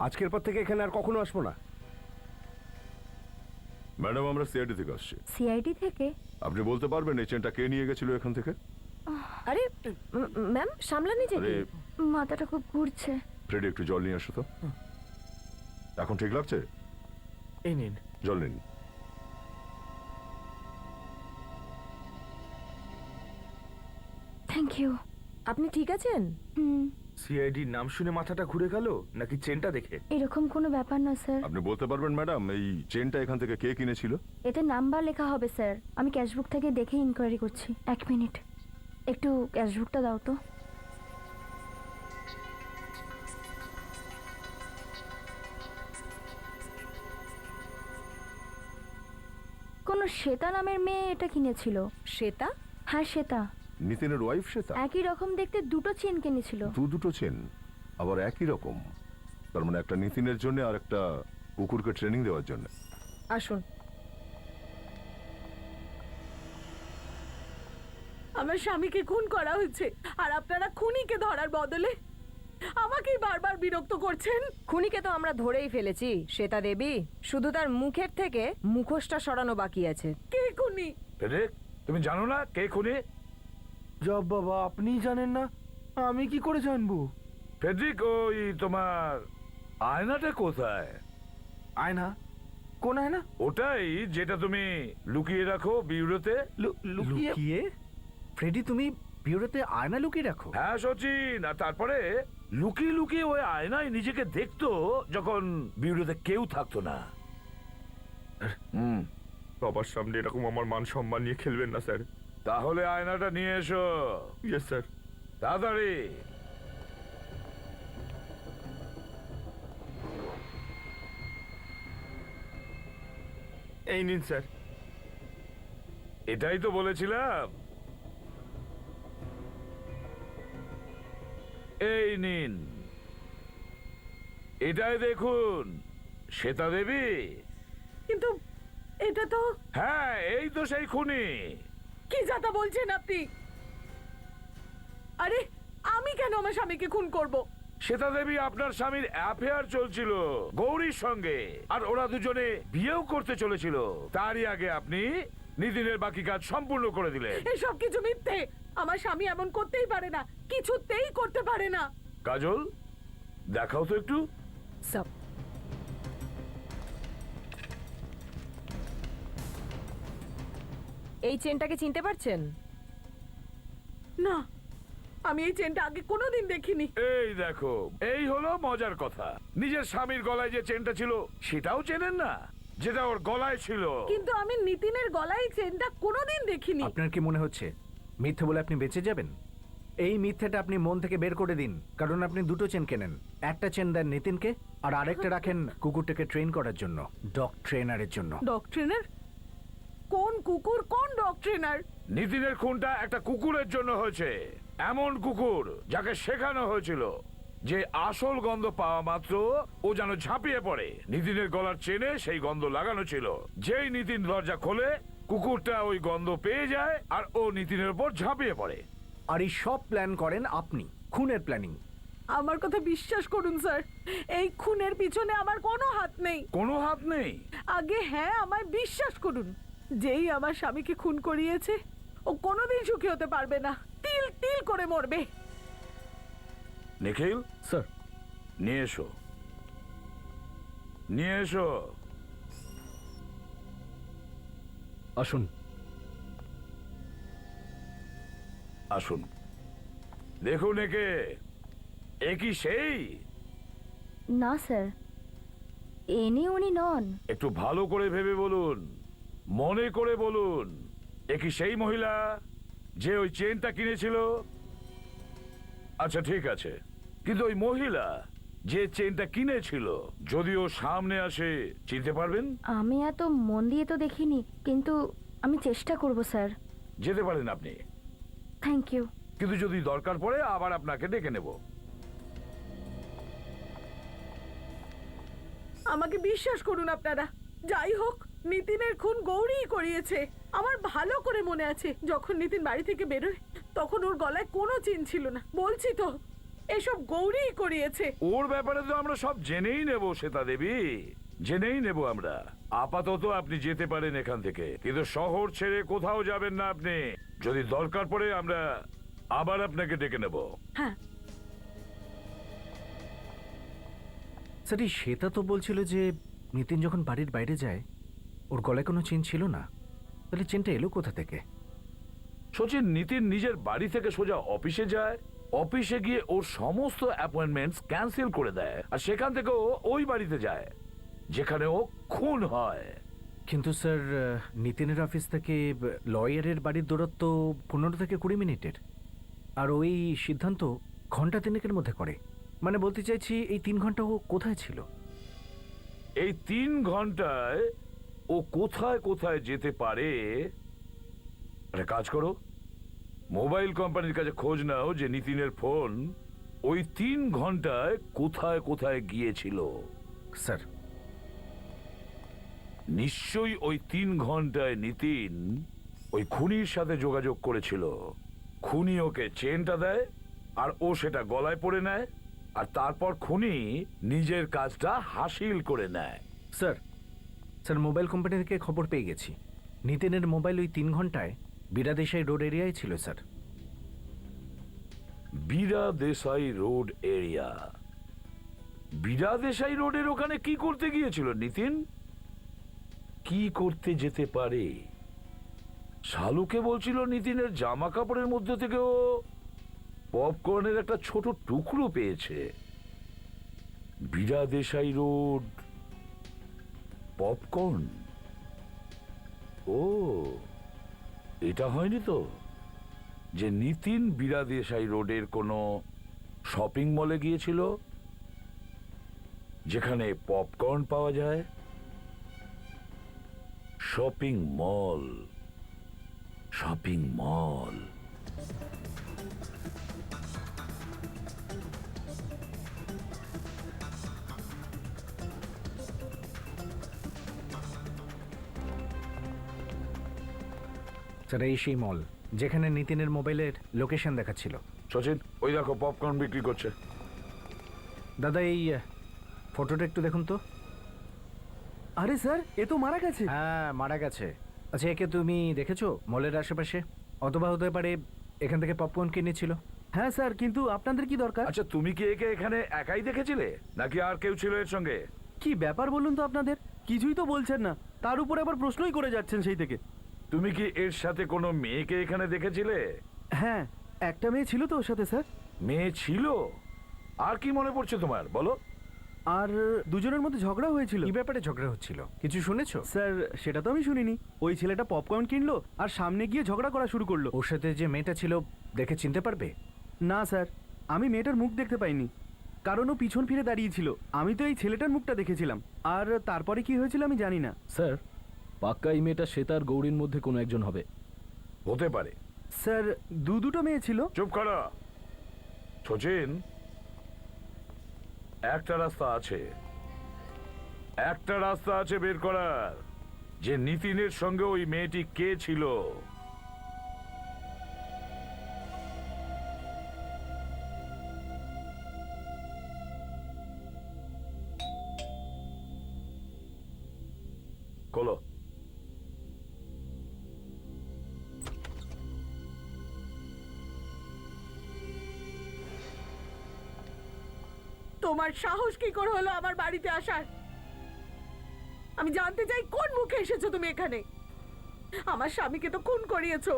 আজকের পর থেকে এখানে আর কখনো আসবো না। ম্যাডাম, আমরা সিআইডি থেকে আসছি। সিআইডি থেকে? আপনি বলতে পারবেন এই চেনটা কে নিয়ে গেছিল এখান থেকে? আরে ম্যাম, সামলানি যে, আরে মাথাটা খুব ঘুরছে। ফ্রেডি, একটু জল নিয়ে আসো তো। এখন ঠিক লাগছে? এই নিন। জল নিন। Thank you. আপনি ঠিক আছেন? সিআইডির নাম শুনে মাথাটা ঘুরে গেল নাকি চেনটা দেখে? এরকম কোনো ব্যাপার না স্যার। আপনি বলতে পারবেন ম্যাডাম এই চেনটা এখান থেকে কে কিনেছিল? এতে নাম্বার লেখা হবে স্যার। আমি ক্যাশবুক থেকে দেখে ইনকোয়ারি করছি। 1 মিনিট, একটু ক্যাশবুকটা দাও তো। কোন শ্বেতা নামের মেয়ে এটা কিনেছিল। শ্বেতা? হ্যাঁ, শ্বেতা। নিতিনের ওয়াইফ শ্বেতা? একই রকম দেখতে দুটো চেন কিনেছিল। দুটো চেন আবার একই রকম? তার মানে একটা নিতিনের জন্য আর একটা কুকুরকে ট্রেনিং দেওয়ার জন্য। আসুন। আমার স্বামীকে খুন করা হয়েছে আর আপনারা খুনিকে ধরার বদলে আমাকেই বারবার বিরক্ত করছেন। খুনিকে তো আমরা ধরেই ফেলেছি, শ্বেতা দেবী। শুধু তার মুখের থেকে মুখোশটা সরানো বাকি আছে। কে খুনি? তুমি জানো না কে খুনি? জব বাবা, আপনি জানেন না, আমি কি করে জানবো? ফেডরিক, ওই তোমার আয়নাটা কোথায়? আয়না? কোন আয়না? ওটাই যেটা তুমি লুকিয়ে রাখো বিউরোতে। লুকিয়ে? ফ্রেডি, তুমি বিউরোতে আয়না লুকিয়ে রাখো? হ্যাঁ সচিন, আর তারপরে লুকিয়ে লুকিয়ে ওই আয়নায় নিজেকে দেখতো যখন বিউরোতে কেউ থাকতো না। সবার সামনে এরকম আমার মান সম্মান নিয়ে খেলবেন না স্যার। তাহলে আয়নাটা নিয়ে এসো ইয়েস স্যার। তাড়াতাড়ি। এই নিন স্যার। এটাই তো বলেছিলাম। এই নিন, এটাই দেখুন। শ্বেতা দেবী। কিন্তু এটা তো হ্যাঁ, এই তো সেই খুনি। কি যাতা বলছেন আপনি? আরে আমি কেন আমার স্বামীকে খুন করব? শ্বেতা দেবী আপনার স্বামীর অ্যাফেয়ার চলছিল গৌরীর সঙ্গে, আর ওরা দুজনে বিয়েও করতে চলেছিল। তারই আগে আপনি নিতিনের বাকি কাজ সম্পূর্ণ করে দিলেন। এসব কিছু মিথ্যে। আমার স্বামী এমন করতেই পারে না, কিছুতেই করতে পারে না। কাজল, দেখাও তো একটু। সব এই চেনটাকে চিনতে পারছেন? না, আমি এই চেনটা আগে কোনোদিন দেখিনি। এই দেখো, এই হলো মজার কথা। নিজের স্বামীর গলায় যে চেনটা ছিল সেটাও চেনেন না, যেটা ওর গলায় ছিল। কিন্তু আমি নিতিনের গলায় এই চেনটা কোনোদিন দেখিনি। আপনার কি মনে হচ্ছে মিথ্যে বলে আপনি বেঁচে যাবেন? এই মিথ্যেটা আপনি মন থেকে বের করে দিন, কারণ আপনি দুটো চেন কেনেন। একটা চেন দেন নিতিনকে, আর আরেকটা রাখেন কুকুরটাকে ট্রেন করার জন্য, ডগ ট্রেনারের জন্য। Dog trainer? কোন কুকুর, কোন ডগ ট্রেনার? নিতিনের খুনটা একটা কুকুরের জন্য হয়েছে। এমন কুকুর যাকে শেখানো হয়েছিল যে আসল গন্ধ পাওয়া মাত্র ও যেন ঝাঁপিয়ে পড়ে। নিতিনের গলার চেনে সেই গন্ধ লাগানো ছিল। যেই নিতিন দরজা খোলে, কুকুরটা ওই গন্ধ পেয়ে যায় আর ও নিতিনের উপর ঝাঁপিয়ে পড়ে। আর এই সব প্ল্যান করেন আপনি, খুনের প্ল্যানিং। আমার কথা বিশ্বাস করুন স্যার, এই খুনের পিছনে আমার কোনো হাত নেই। কোনো হাত নেই? আগে হ্যাঁ, আমায় বিশ্বাস করুন। যেই আমার স্বামীকে খুন করিয়েছে, ও কোনোদিন সুখী হতে পারবে না, তিল তিল করে মরবে। নিখিল, স্যার। নিয়ে এসো, নিয়ে এসো। আসুন। আসুন, দেখুন একে। এ কি সেই? না স্যার, এনি উনি নন। একটু ভালো করে ভেবে বলুন, মনে করে বলুন। এ কি সেই মহিলা যে ওই চেনটা কিনেছিল? আচ্ছা ঠিক আছে, কিন্তু ওই মহিলা যে চেনটা কিনেছিল যদি ও সামনে আসে, চিনতে পারবেন? আমি এত মন দিয়ে তো দেখিনি, কিন্তু আমি চেষ্টা করব স্যার। যেতে পারেন আপনি, থ্যাংক ইউ। কিন্তু যদি দরকার পড়ে আবার আপনাকে ডেকে নেব। আমাকে বিশ্বাস করুন আপনারা। যাই হোক, নিতিনের খুন গৌরীই করিয়েছে। আমার ভালো করে মনে আছে, যখন নিতিন বাড়ি থেকে বেরোয় তখন ওর গলায় কোনো চেন ছিল না। বলছি তো, এসব গৌরীই করিয়েছে। ওর ব্যাপারে তো আমরা সব জেনেই নেব শ্বেতা দেবী, জেনেই নেব আমরা। আপাতত আপনি যেতে পারেন এখান থেকে, কিন্তু শহর ছেড়ে কোথাও যাবেন না আপনি। যদি দরকার পড়ে আমরা আবার আপনাকে ডেকে নেব। হ্যাঁ, স্যার, এই শ্বেতা তো বলছিল যে নিতিন যখন বাড়ির বাইরে যায় ওর গলায় কোনো চেন ছিল না। তাহলে চেনটা এলো কোথা থেকে? সচিন, নিতিন নিজের বাড়ি থেকে সোজা অফিসে যায়, অফিসে গিয়ে ওর সমস্ত অ্যাপয়েন্টমেন্টস ক্যান্সেল করে দেয়, আর সেখান থেকে ও ওই বাড়িতে যায় যেখানে ও খুন হয়। কিন্তু স্যার, নিতিনের অফিস থেকে লয়ারের বাড়ির দূরত্ব 15 থেকে 20 মিনিটের, আর ওই সিদ্ধান্ত ঘন্টা 3 মধ্যে করে। মানে বলতে চাইছি, এই 3 ঘন্টা ও কোথায় ছিল? এই 3 ঘন্টায় ও কোথায় কোথায় যেতে পারে? একটা কাজ করো, মোবাইল কোম্পানির কাছে খোঁজ নাও যে নিতিনের ফোন ওই 3 ঘন্টায় কোথায় কোথায় গিয়েছিল। স্যার, নিশ্চয়ই ওই 3 ঘন্টায় নিতিন ওই খুনির সাথে যোগাযোগ করেছিল। খুনি ওকে চেনটা দেয় আর ও সেটা গলায় পরে নেয়, আর তারপর খুনি নিজের কাজটা হাসিল করে নেয়। স্যার, স্যার, মোবাইল কোম্পানি থেকে খবর পেয়ে গেছি নিতিনের মোবাইল ওই 3 ঘন্টায় বীরা দেশাই রোড এরিয়ায় ছিল। Sir, Veera Desai road area? Veera Desai রোডের ওখানে কি করতে গিয়েছিল নিতিন? কি করতে যেতে পারে? শালুকে বলছিল নিতিনের জামা কাপড়ের মধ্যে থেকেও পপকর্নের একটা ছোট টুকরো পেয়েছে। Veera Desai road, popcorn. ও, এটা হয়নি তো যে নিতিন বিরাদেশাই রোডের কোনো শপিং মলে গিয়েছিল যেখানে পপকর্ন পাওয়া যায়? Shopping mall, shopping mall. Sir এই সেই মল যেখানে নিতিনের মোবাইলের লোকেশন দেখাচ্ছিল। সচিন, ওই দেখো পপকর্ন বিক্রি করছে। দাদা এই ফটোটা একটু দেখুন তো। আরে স্যার, এ তো মারা গেছে। হ্যাঁ, মারা গেছে। আচ্ছা, একে তুমি দেখেছো মলের আশেপাশে? অথবা হতে পারে এখান থেকে পপকর্ন কিনেছিল। হ্যাঁ স্যার, কিন্তু আপনাদের কি দরকার? আচ্ছা, তুমি কি একে এখানে একাই দেখেছিলে নাকি আর কেউ ছিল এর সঙ্গে? কি ব্যাপার বলুন তো আপনাদের? কিছুই তো বলছেন না, তার উপরে আবার প্রশ্নই করে যাচ্ছেন সেই থেকে। তুমি কি এর সাথে কোনো মেয়েকে এখানে দেখেছিলে? হ্যাঁ, একটা মেয়ে ছিল তো ওর সাথে স্যার। মেয়ে ছিল? আর কি মনে পড়ছে তোমার, বলো। আর দুজনের মধ্যে ঝগড়া হয়েছিল। কি ব্যাপারে ঝগড়া হচ্ছিল, কিছু শুনেছো? স্যার সেটা তো আমি শুনিনি। ওই ছেলেটা পপকর্ন কিনলো আর সামনে গিয়ে ঝগড়া করা শুরু করলো। ওর সাথে যে মেয়েটা ছিল দেখে চিনতে পারবে? না স্যার, আমি মেয়েটার মুখ দেখতে পাইনি, কারণ ও পিছন ফিরে দাঁড়িয়েছিল। আমি তো এই ছেলেটার মুখটা দেখেছিলাম, আর তারপরে কি হয়েছিল আমি জানি না। স্যার, পাক্কা এই মেয়েটা শ্বেতা আর গৌরীর মধ্যে কোনো একজন হবে। হতে পারে। স্যার দুটো মেয়ে ছিল। চুপ করো সচিন। একটা রাস্তা আছে, একটা রাস্তা আছে বের করার, যে নিতিনের সঙ্গে ওই মেয়েটি কে ছিল। খোলো। তোমার সাহস কি করে হলো আমার বাড়িতে আসার? আমি জানতে চাই কোন মুখে এসেছো তুমি এখানে? আমার স্বামীকে তো খুন করিয়েছো,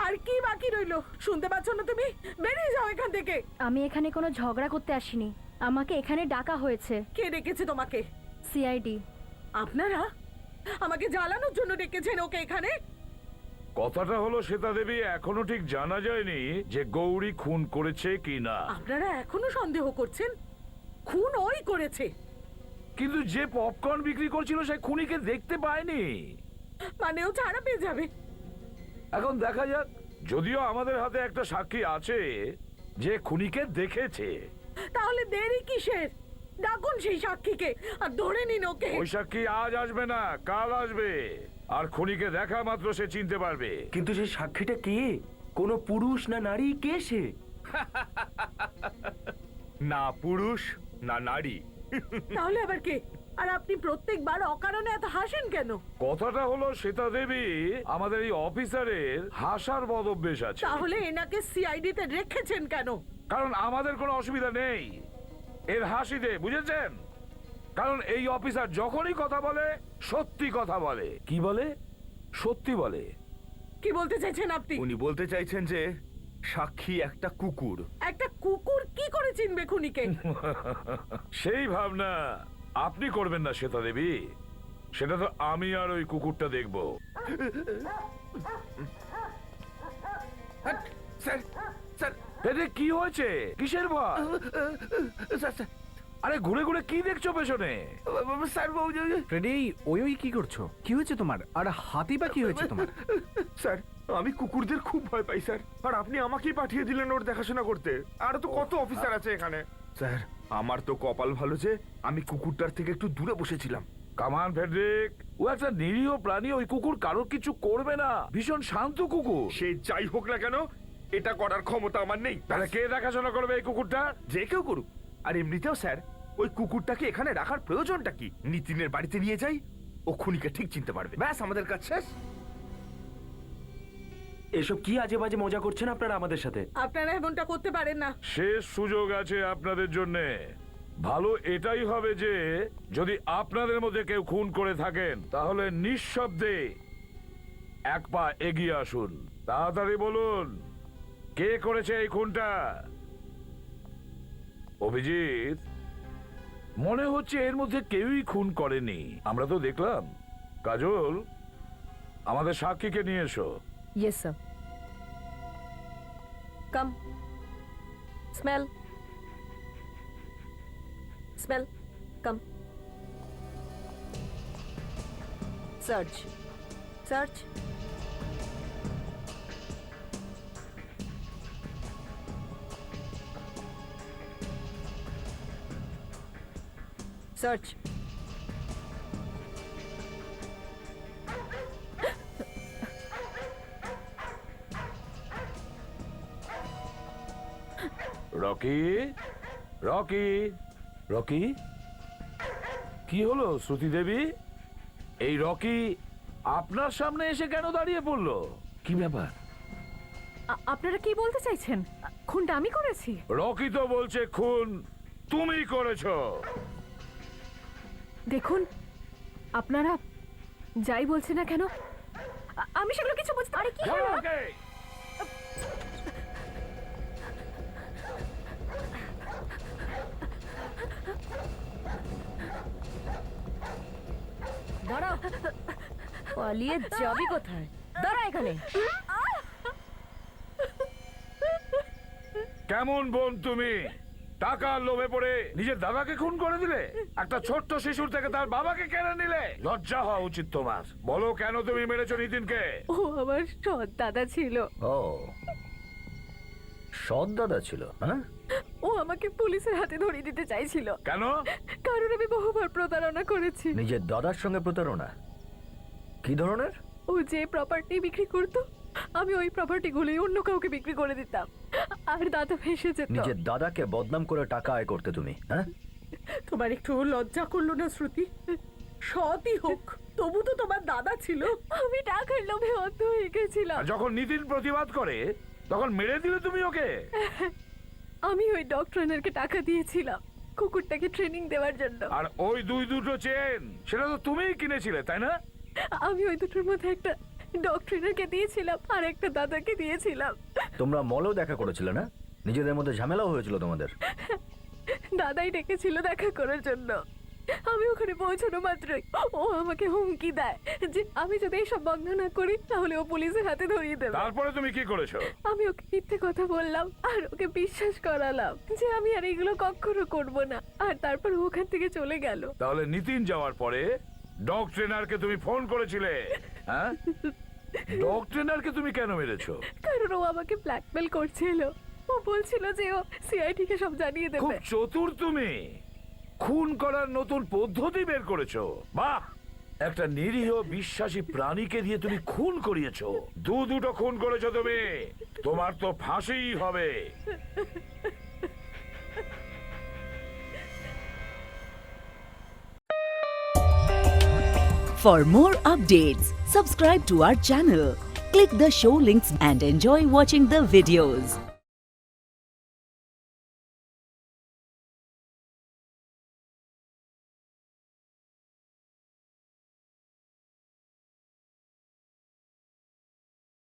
আর কি বাকি রইলো? শুনতে পাচ্ছ না তুমি? বেরিয়ে যাও এখান থেকে। আমি এখানে কোনো ঝগড়া করতে আসিনি, আমাকে এখানে ডাকা হয়েছে কে ডেকেছে তোমাকে? সিআইডি। আপনারা আমাকে জ্বালানোর জন্য ডেকেছেন ওকে এখানে? কথাটা হলো শ্বেতা দেবী, এখনো ঠিক জানা যায়নি যে গৌরী খুন করেছে কি না। আপনারা এখনো সন্দেহ করছেন খুন ওই করেছে? কিন্তু যে পপকর্ন বিক্রি করছিল সে খুনিকে দেখতে পায়নি। মানে ও ছাড়া পেয়ে যাবে? এখন দেখা যাক। যদিও আমাদের হাতে একটা সাক্ষী আছে যে খুনিকে দেখেছে। তাহলে দেরি কিসের? ডাকুন সেই সাক্ষীকে আর ধরে নিন ওকে। ওই সাক্ষী আজ আসবে না, কাল আসবে, আর খুনিকে দেখা মাত্র সে চিনতে পারবে। কিন্তু সেই সাক্ষীটা কে? কোনো পুরুষ না নারী? কে সে? না পুরুষ না নারী। তাহলে আবার কে? আর আপনি প্রত্যেকবার অকারণে এত হাসেন কেন? কথাটা হলো শ্বেতা দেবী, আমাদের এই অফিসারের হাসার বদভ্যেস আছে। তাহলে এনাকে সিআইডি তে রেখেছেন কেন? কারণ আমাদের কোনো অসুবিধা নেই এর হাসিতে, বুঝেছেন? কারণ এই অফিসার যখনই কথা বলে সত্যি কথা বলে। কি বলে? সত্যি বলে। কি বলতে চাইছেন আপনি? উনি বলতে চাইছেন যে সাক্ষী একটা কুকুর। একটা কুকুর কি করে চিনবে খুনিকে? সেই ভাবনা আপনি করবেন না শ্বেতা দেবী, সেটা তো আমি আর ওই কুকুরটা দেখব। স্যার স্যার এতে কি হয়েছে? কিসের ভয়? আরে ঘুরে ঘুরে কি দেখছো পেছনে? স্যার ফ্রেডি, ওই কি করছো? কি হয়েছে তোমার? আর হাতি বা কি হয়েছে তোমার? স্যার, আমি কুকুরদের খুব ভয় পাই স্যার, আর আপনি আমাকেই পাঠিয়ে দিলেন ওর দেখাশোনা করতে। আরো তো কত অফিসার আছে এখানে। স্যার, আমার তো কপাল ভালো যে আমি কুকুরটার থেকে একটু দূরে বসেছিলাম। কামান ফেডরিক, ও একটা নিরীহ প্রাণী, ওই কুকুর কারোর কিছু করবে না, ভীষণ শান্ত কুকুর। সে যাই হোক না কেন, এটা করার ক্ষমতা আমার নেই। তাহলে কে দেখাশোনা করবে এই কুকুরটা? যে কেউ করুক। আর এমনিতেও স্যার, ওই কুকুরটাকে এখানে রাখার প্রয়োজনটা কি? নিতিনের বাড়িতে নিয়ে যাই, ও খুনিকে ঠিক চিনতে পারবে, ব্যাস আমাদের কাজ শেষ। এসব কি আজে বাজে মজা করছেন আপনারা আমাদের সাথে? আপনারা এমনটা করতে পারেন না। শেষ সুযোগ আছে আপনাদের জন্য। ভালো এটাই হবে যে যদি আপনাদের মধ্যে কেউ খুন করে থাকেন তাহলে নিঃশব্দে এক পা এগিয়ে আসুন। তাড়াতাড়ি বলুন, কে করেছে এই খুনটা? অভিজিৎ, মনে হচ্ছে এর মধ্যে কেউই খুন করেনি। আমরা তো দেখলাম। কাজল, আমাদের সাক্ষীকে নিয়ে এসো। Yes, sir. Come. Smell. Smell. Come. Search. Search. Search. Rocky, Rocky, Rocky, কি হলো শ্রুতি দেবী? এই রকি আপনার সামনে এসে কেন দাঁড়িয়ে পড়লো? কি ব্যাপার? আপনারা কি বলতে চাইছেন? খুনটা আমি করেছি? রকি তো বলছে খুন তুমি করেছো। দেখুন, আপনারা যাই বলছেন না কেন, আমি সেগুলো কিছু বুঝতে পারি। কি ধরো হলো? ওকে। দাঁড়াও, পালিয়ে যাবি কোথায়? দাঁড়া এখানে। কেমন বোন তুমি? টাকার লোভে পড়ে নিজের দাদাকে খুন করে দিলে, একটা ছোট্ট শিশুর থেকে তার বাবাকে কেড়ে নিলে। লজ্জা হওয়া উচিত তোমার। বলো কেন তুমি মেরেছো নিতিনকে? ও আমার সৎ দাদা ছিল। ও সৎ দাদা ছিল, হ্যাঁ? ও আমাকে পুলিশের হাতে ধরিয়ে দিতে চাইছিল। কেন? কারণ আমি বহুবার প্রতারণা করেছি। নিজের দাদার সঙ্গে প্রতারণা? কি ধরনের? ও যে প্রপার্টি বিক্রি করতো, আমি ওই প্রপার্টিগুলোই অন্য কাউকে বিক্রি করে দিতাম, আর দাদা ফেঁসে যেত। নিজের দাদাকে বদনাম করে টাকা আয় করতে তুমি, হ্যাঁ? তোমার একটু লজ্জা করলো না শ্রুতি? সৎই হোক, তবু তো তোমার দাদা ছিল। আমি টাকার লোভে অন্ধ হয়ে গেছিলাম। আর যখন নিতিন প্রতিবাদ করে তখন মেরে দিলে তুমি ওকে? আমি ওই ডক্টরকে টাকা দিয়েছিলাম কুকুরটাকে ট্রেনিং দেওয়ার জন্য। আর ওই দুটো চেন সেটা তো তুমিই কিনেছিলে, তাই না? আমি ওই দুটোর মধ্যে একটা ডক্টরকে দিয়েছিলাম আর একটা দাদাকে দিয়েছিলাম। তোমরা মলেও দেখা করেছিলে না? নিজেদের মধ্যে ঝামেলাও হয়েছিল তোমাদের? দাদাই ডেকেছিল দেখা করার জন্য। আমি ওখানে পৌঁছানো মাত্রই ও আমাকে হুমকি দেয় যে আমি যদি এইসব বন্ধ না করি তাহলে ও পুলিশের হাতে ধরিয়ে দেবে। তারপরে তুমি কি করেছো? আমি ওকে মিথ্যে কথা বললাম আর ওকে বিশ্বাস করালাম যে আমি আর এগুলো কখনো করব না, আর তারপর ও ওখান থেকে চলে গেল। তাহলে নিতিন যাওয়ার পরে ডগ ট্রেনারকে তুমি ফোন করেছিলে, হ্যাঁ? ডগ ট্রেনারকে তুমি কেন মেরেছো? কারণ ও আমাকে ব্ল্যাকমেল করছিল। ও বলছিল যে ও সিআইডি কে সব জানিয়ে খুব দেবে। চতুর তুমি। খুন করার নতুন পদ্ধতি বের করেছো। বাহ! একটা নিরীহ বিশ্বাসী প্রাণীকে দিয়ে তুমি খুন করিয়েছো। দুটো খুন করেছো তুমি। তোমার তো ফাঁসিই হবে। For more updates, subscribe to our channel, click the show links and enjoy watching the videos.